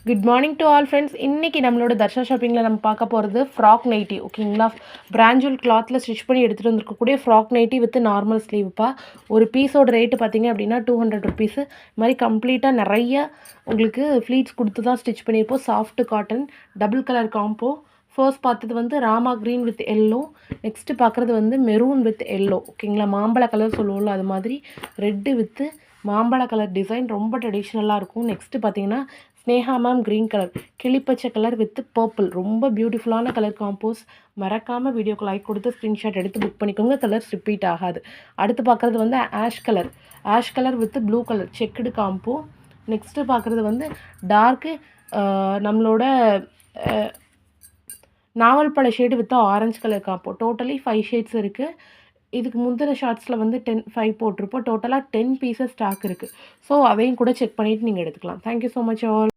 Good morning to all friends. இன்றைக்கி நம்மளோட தர்ஷா ஷாப்பிங்கில் நம்ம பார்க்க போகிறது ஃப்ராக் நைட்டி. ஓகேங்களா, பிராஞ்சூல் கிளாத்தில் ஸ்டிச் பண்ணி எடுத்துகிட்டு வந்துருக்கக்கூடிய ஃப்ராக் நைட்டி வித் நார்மல் ஸ்லீவ்ப்பா. ஒரு பீஸோட ரேட்டு பார்த்தீங்க அப்படின்னா 200 ருபீஸு. இது மாதிரி கம்ப்ளீட்டாக நிறைய உங்களுக்கு ஃப்ளீட்ஸ் கொடுத்து தான் ஸ்டிச் பண்ணியிருப்போம். Soft cotton double colour combo. First பார்த்தது வந்து Rama green with yellow. Next பார்க்குறது வந்து மெரூன் வித் எல்லோ. ஓகேங்களா, மாம்பழ கலர் சொல்லுவோம்ல அது மாதிரி ரெட்டு வித்து மாம்பழ கலர் டிசைன் ரொம்ப ட்ரெடிஷ்னலாக இருக்கும். நெக்ஸ்ட்டு பார்த்தீங்கன்னா ஸ்னேஹா மேம் க்ரீன் கலர், கிளிப்பச்சை கலர் வித் பர்பிள், ரொம்ப பியூட்டிஃபுல்லான கலர் காம்போஸ். மறக்காமல் வீடியோக்கு லைக் கொடுத்து ஸ்க்ரீன்ஷாட் எடுத்து புக் பண்ணிக்கோங்க. கலர்ஸ் ரிப்பீட் ஆகாது. அடுத்து பார்க்குறது வந்து ash colour with blue colour checked combo. Next பார்க்குறது வந்து டார்க்கு நம்மளோட நாவல் பழ shade with orange colour combo. Totally 5 shades இருக்குது. இதுக்கு முந்தின ஷார்ட்ஸில் வந்து 5 போட்டிருப்போம். டோட்டலாக 10 பீசஸ் ஸ்டாக் இருக்குது. ஸோ அதையும் கூட செக் பண்ணிவிட்டு நீங்கள் எடுத்துக்கலாம். Thank you so much all.